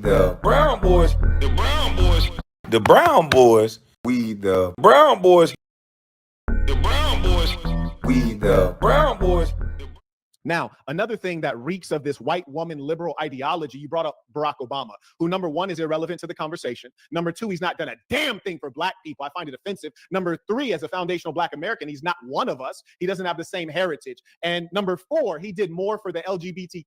the brown boys, the brown boys, the brown boys, we the brown boys, the brown boys, we the brown boys. Now, another thing that reeks of this white woman liberal ideology, you brought up Barack Obama, who number one is irrelevant to the conversation. Number two, he's not done a damn thing for black people. I find it offensive. Number three, as a foundational black American, he's not one of us. He doesn't have the same heritage. And number four, he did more for the LGBT.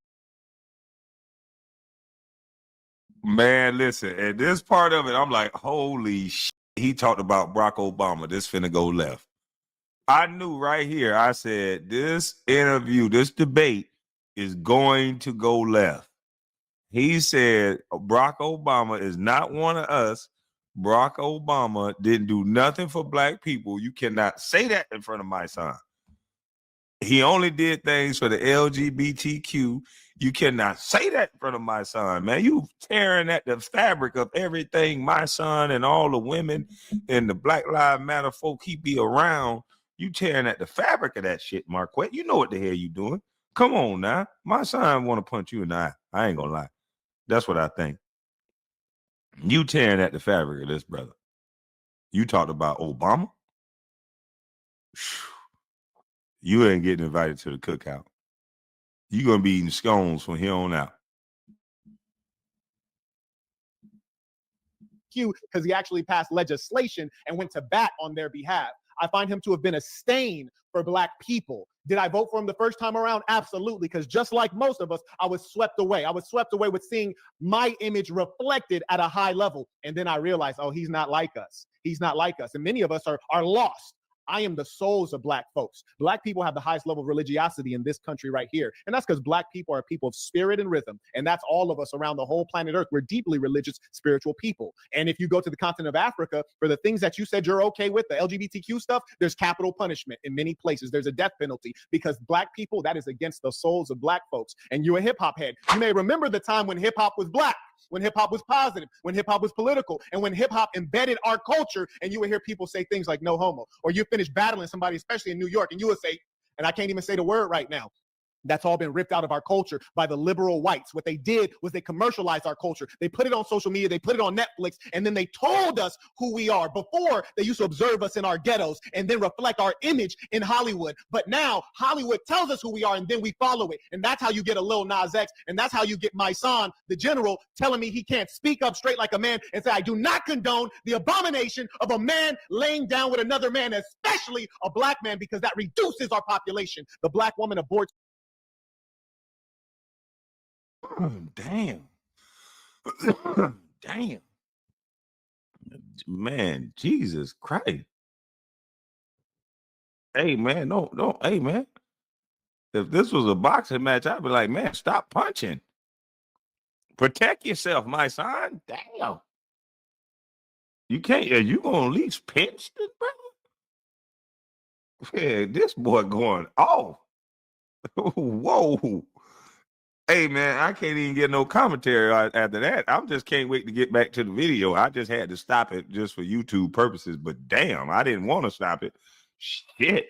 Man, listen, at this part of it, I'm like, holy shit. He talked about Barack Obama. This finna go left. I knew right here, I said, this interview, this debate is going to go left. He said, Barack Obama is not one of us. Barack Obama didn't do nothing for black people. You cannot say that in front of my son. He only did things for the LGBTQ. You cannot say that in front of my son, man. You tearing at the fabric of everything my son and all the women and the Black Lives Matter folk he be around. You tearing at the fabric of that shit, Marquett. You know what the hell you doing. Come on now. My son want to punch you in the eye. I ain't gonna lie. That's what I think. You tearing at the fabric of this, brother. You talked about Obama. You ain't getting invited to the cookout. You're going to be eating scones from here on out. Because he actually passed legislation and went to bat on their behalf. I find him to have been a stain for black people. Did I vote for him the first time around? Absolutely, because just like most of us, I was swept away. I was swept away with seeing my image reflected at a high level. And then I realized, oh, he's not like us. He's not like us. And many of us are lost. I am the souls of black folks. Black people have the highest level of religiosity in this country right here. And that's because black people are people of spirit and rhythm. And that's all of us around the whole planet Earth. We're deeply religious, spiritual people. And if you go to the continent of Africa, for the things that you said you're okay with, the LGBTQ stuff, there's capital punishment in many places. There's a death penalty because black people, that is against the souls of black folks. And you're a hip hop head. You may remember the time when hip hop was black, when hip hop was positive, when hip hop was political, and when hip hop embedded our culture, and you would hear people say things like no homo, or you finish battling somebody, especially in New York, and you would say, and I can't even say the word right now, that's all been ripped out of our culture by the liberal whites. What they did was they commercialized our culture. They put it on social media, they put it on Netflix, and then they told us who we are. Before, they used to observe us in our ghettos and then reflect our image in Hollywood. But now Hollywood tells us who we are and then we follow it. And that's how you get a Lil Nas X, and that's how you get Mysonne, the general, telling me he can't speak up straight like a man and say, I do not condone the abomination of a man laying down with another man, especially a black man, because that reduces our population. The black woman aborts. Damn. Damn. Man, Jesus Christ. Hey, man, no, hey, man. If this was a boxing match, I'd be like, man, stop punching. Protect yourself, my son. Damn. You can't, you gonna at least pinch this, brother? Yeah, this boy going off. Whoa. Hey, man, I can't even get no commentary after that. I just can't wait to get back to the video. I just had to stop it just for YouTube purposes. But damn, I didn't want to stop it. Shit.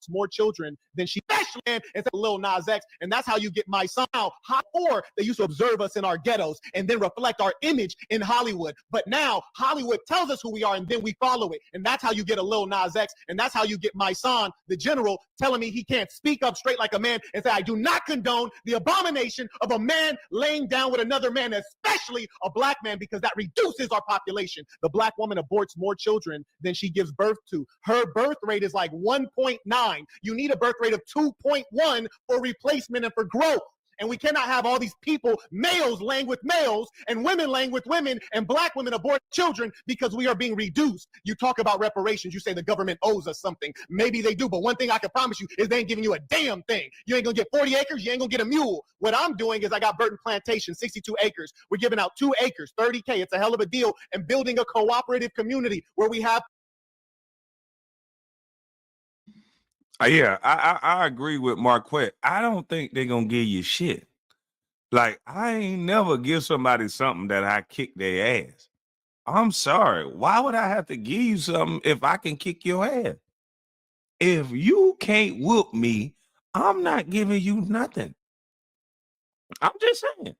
More children than she especially and said Lil Nas X, and that's how you get my son. Or they used to observe us in our ghettos and then reflect our image in Hollywood. But now Hollywood tells us who we are and then we follow it. And that's how you get a Lil Nas X, and that's how you get my son, the general, telling me he can't speak up straight like a man and say, I do not condone the abomination of a man laying down with another man, especially a black man, because that reduces our population. The black woman aborts more children than she gives birth to. Her birth rate is like 1.9. You need a birth rate of 2.1 for replacement and for growth. And we cannot have all these people, males laying with males and women laying with women and black women abort children because we are being reduced. You talk about reparations. You say the government owes us something. Maybe they do. But one thing I can promise you is they ain't giving you a damn thing. You ain't going to get 40 acres. You ain't going to get a mule. What I'm doing is I got Burton Plantation, 62 acres. We're giving out 2 acres, 30K. It's a hell of a deal. And building a cooperative community where we have. Yeah, I agree with Marquett. I don't think they're going to give you shit. Like, I ain't never give somebody something that I kick their ass. I'm sorry. Why would I have to give you something if I can kick your ass? If you can't whoop me, I'm not giving you nothing. I'm just saying.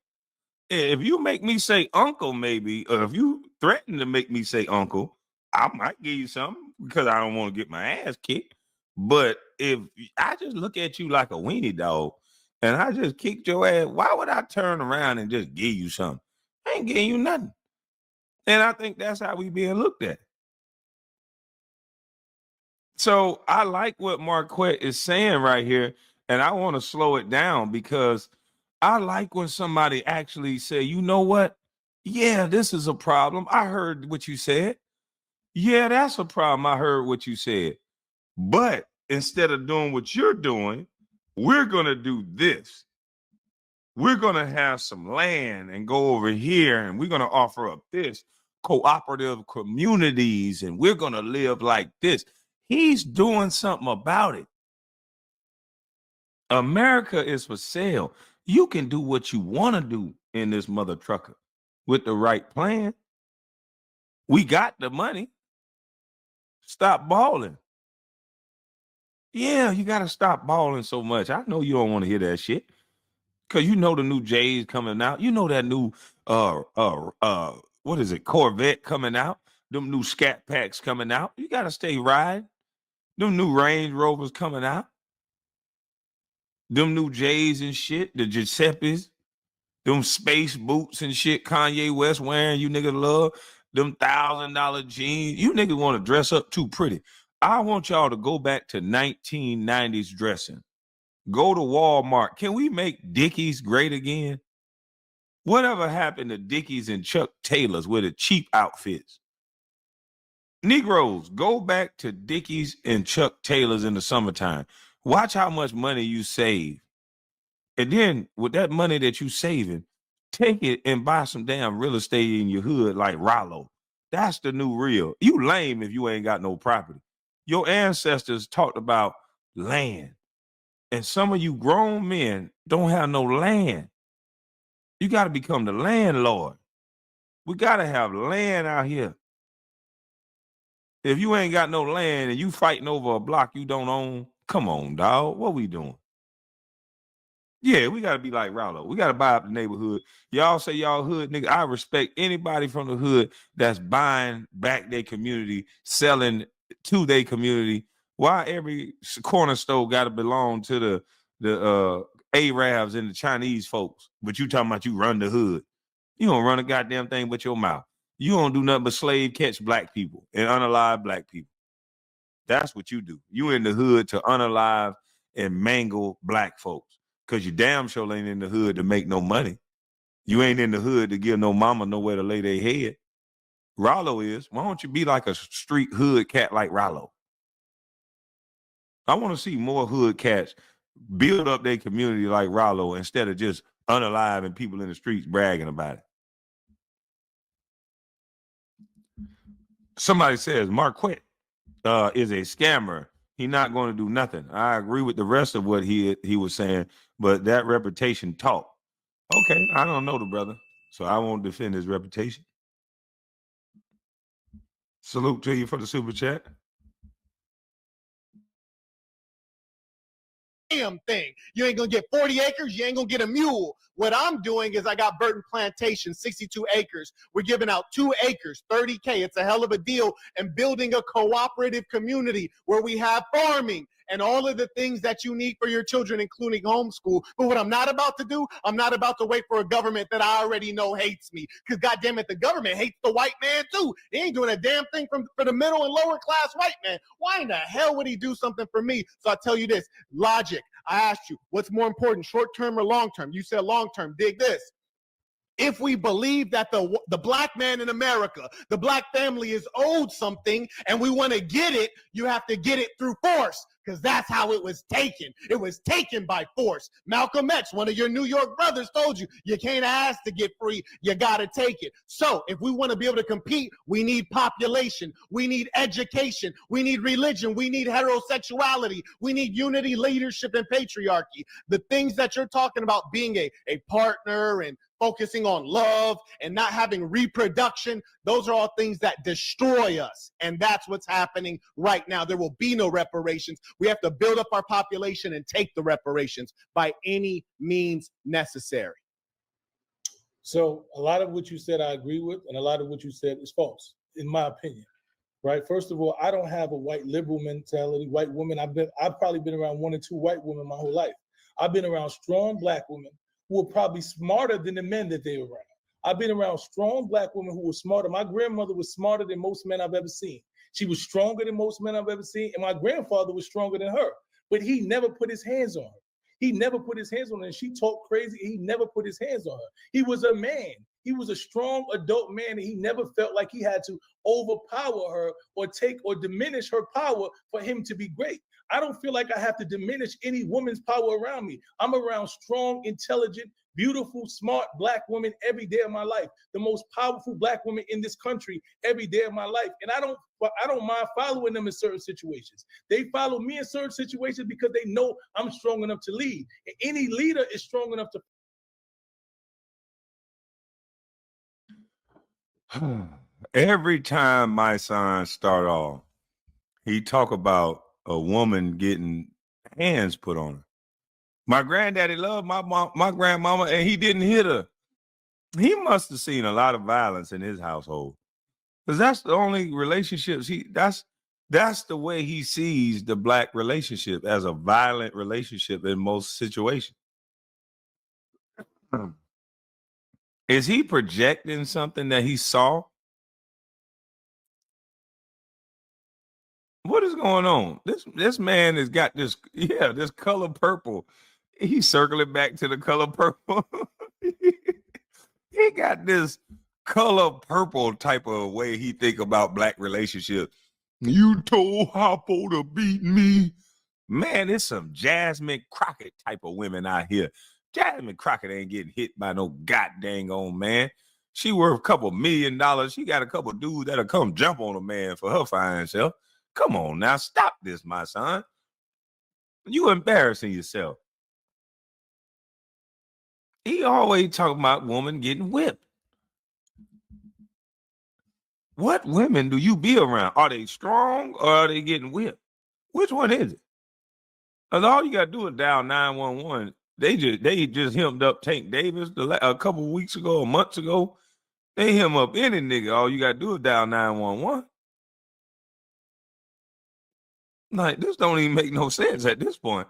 If you make me say uncle, maybe, or if you threaten to make me say uncle, I might give you something because I don't want to get my ass kicked. But if I just look at you like a weenie dog and I just kicked your ass, why would I turn around and just give you something? I ain't giving you nothing. And I think that's how we being looked at. So I like what Marquett is saying right here, and I want to slow it down because I like when somebody actually say, you know what? Yeah, this is a problem. I heard what you said. Yeah, that's a problem. I heard what you said. But instead of doing what you're doing, we're going to do this. We're going to have some land and go over here, and we're going to offer up this cooperative communities, and we're going to live like this. He's doing something about it. America is for sale. You can do what you want to do in this mother trucker with the right plan. We got the money. Stop balling. Yeah, you got to stop balling so much. I know you don't want to hear that shit because you know the new J's coming out. You know that new what is it, Corvette coming out. Them new Scat Packs coming out. You got to stay riding. Them new Range Rovers coming out. Them new J's and shit. The Giuseppes. Them space boots and shit Kanye West wearing, you niggas love. Them $1,000 jeans. You niggas want to dress up too pretty. I want y'all to go back to 1990s dressing. Go to Walmart. Can we make Dickies great again? Whatever happened to Dickies and Chuck Taylors with the cheap outfits? Negroes, go back to Dickies and Chuck Taylors in the summertime. Watch how much money you save. And then with that money that you saving, take it and buy some damn real estate in your hood like Rollo. That's the new real. You lame if you ain't got no property. Your ancestors talked about land. And some of you grown men don't have no land. You got to become the landlord. We got to have land out here. If you ain't got no land and you fighting over a block you don't own, come on, dog. What we doing? Yeah, we gotta be like Rollo. We gotta buy up the neighborhood. Y'all say y'all hood, nigga. I respect anybody from the hood that's buying back their community, selling to their community. Why every corner store gotta belong to the Arabs and the Chinese folks? But you talking about you run the hood. You don't run a goddamn thing but your mouth. You don't do nothing but slave catch black people and unalive black people. That's what you do. You in the hood to unalive and mangle black folks. Because you damn sure ain't in the hood to make no money. You ain't in the hood to give no mama nowhere to lay their head. Rollo is. Why don't you be like a street hood cat like Rollo? I want to see more hood cats build up their community like Rollo instead of just unaliving people in the streets bragging about it. Somebody says Marquett is a scammer. He's not going to do nothing. I agree with the rest of what he was saying, but that reputation talk. Okay, I don't know the brother, so I won't defend his reputation. Salute to you for the super chat. Damn thing. You ain't gonna get 40 acres, you ain't gonna get a mule. What I'm doing is I got Burton Plantation, 62 acres. We're giving out 2 acres, $30K. It's a hell of a deal. And building a cooperative community where we have farming and all of the things that you need for your children, including homeschool. But what I'm not about to do, I'm not about to wait for a government that I already know hates me. Because goddamn it, the government hates the white man too. He ain't doing a damn thing for the middle and lower class white man. Why in the hell would he do something for me? So I tell you this, logic. I asked you, what's more important, short term or long term? You said long term. Dig this. If we believe that the black man in America, the black family is owed something and we want to get it, you have to get it through force because that's how it was taken. It was taken by force. Malcolm X, one of your New York brothers, told you, you can't ask to get free, you got to take it. So if we want to be able to compete, we need population, we need education, we need religion, we need heterosexuality, we need unity, leadership, and patriarchy. The things that you're talking about being a partner and focusing on love and not having reproduction, those are all things that destroy us. And that's what's happening right now. There will be no reparations. We have to build up our population and take the reparations by any means necessary. So a lot of what you said I agree with, and a lot of what you said is false, in my opinion. Right. First of all, I don't have a white liberal mentality. White women, I've probably been around one or two white women my whole life. I've been around strong black women who were probably smarter than the men that they were around. I've been around strong black women who were smarter. My grandmother was smarter than most men I've ever seen. She was stronger than most men I've ever seen, and my grandfather was stronger than her. But he never put his hands on her. He never put his hands on her. And she talked crazy. He never put his hands on her. He was a man. He was a strong adult man, and he never felt like he had to overpower her or take or diminish her power for him to be great. I don't feel like I have to diminish any woman's power around me. I'm around strong, intelligent, beautiful, smart black women every day of my life. The most powerful black women in this country every day of my life. And I don't mind following them in certain situations. They follow me in certain situations because they know I'm strong enough to lead. And any leader is strong enough to. Every time my son start off, he talk about a woman getting hands put on her. My granddaddy loved my grandmama, and he didn't hit her. He must have seen a lot of violence in his household, because that's the only relationships that's the way he sees the black relationship, as a violent relationship in most situations. Is he projecting something that he saw? What is going on? This man has got this color purple. He's circling back to the color purple. He got this color purple type of way he think about black relationships. You told Hoppo to beat me. Man, it's some Jasmine Crockett type of women out here. Jasmine Crockett ain't getting hit by no goddamn on man. She worth a couple $1 million. She got a couple dudes that'll come jump on a man for her fine self. Come on now, stop this, my son. You embarrassing yourself. He always talking about women getting whipped. What women do you be around? Are they strong or are they getting whipped? Which one is it? Because all you got to do is dial 911. They just hemmed up Tank Davis a couple weeks ago or months ago. They hem up any nigga. All you got to do is dial 911. Like, this don't even make no sense at this point.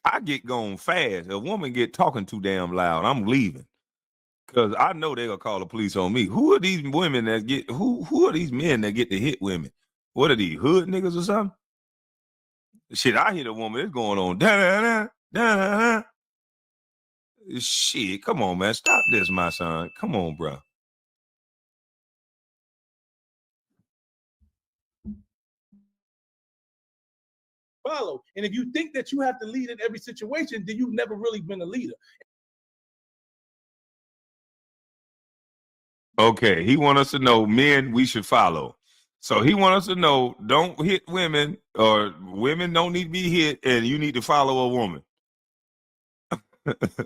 I get going fast. A woman get talking too damn loud, I'm leaving. Because I know they're going to call the police on me. Who are these women that get, who are these men that get to hit women? What are these, hood niggas or something? Shit, I hit a woman, it's going on. Da-da-da, da-da-da. Shit, come on, man. Stop this, my son. Come on, bro. Follow. And if you think that you have to lead in every situation, then you've never really been a leader. Okay, he want us to know men we should follow. So he want us to know don't hit women, or women don't need to be hit, and you need to follow a woman.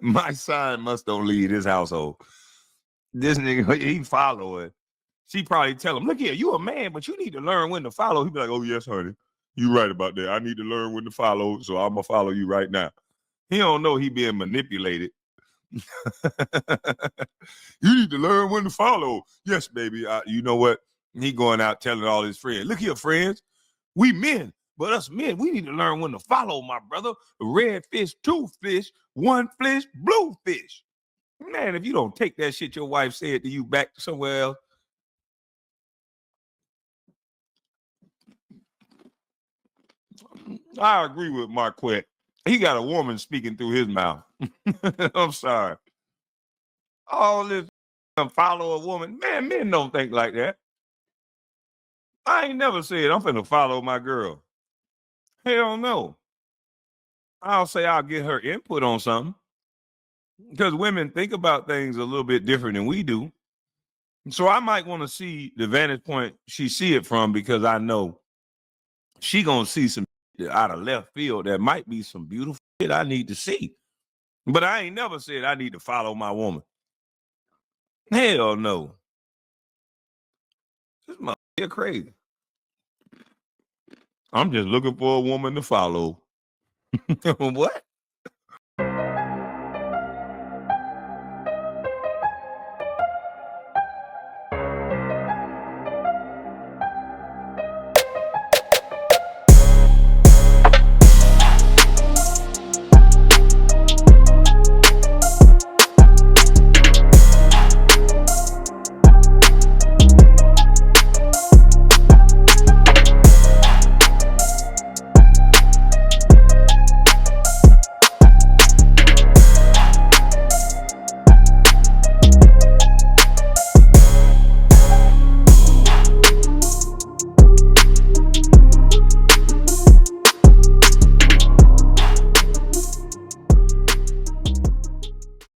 My son must don't lead his household. This nigga, he follow it. She probably tell him, look here, you a man, but you need to learn when to follow. He be like, oh, yes, honey. You right about that. I need to learn when to follow, so I'm going to follow you right now. He don't know he being manipulated. You need to learn when to follow. Yes, baby. You know what? He going out telling all his friends, look here, friends, we men, but us men, we need to learn when to follow, my brother. Red fish, two fish, one fish, blue fish. Man, if you don't take that shit your wife said to you back somewhere else. I agree with Marquett. He got a woman speaking through his mouth. I'm sorry. All this follow a woman. Man, men don't think like that. I ain't never said I'm finna follow my girl. Hell no. I'll say I'll get her input on something. Because women think about things a little bit different than we do. So I might want to see the vantage point she see it from, because I know she gonna see some out of left field that might be some beautiful shit I need to see. But I ain't never said I need to follow my woman. Hell no. This motherfucker crazy. I'm just looking for a woman to follow. What?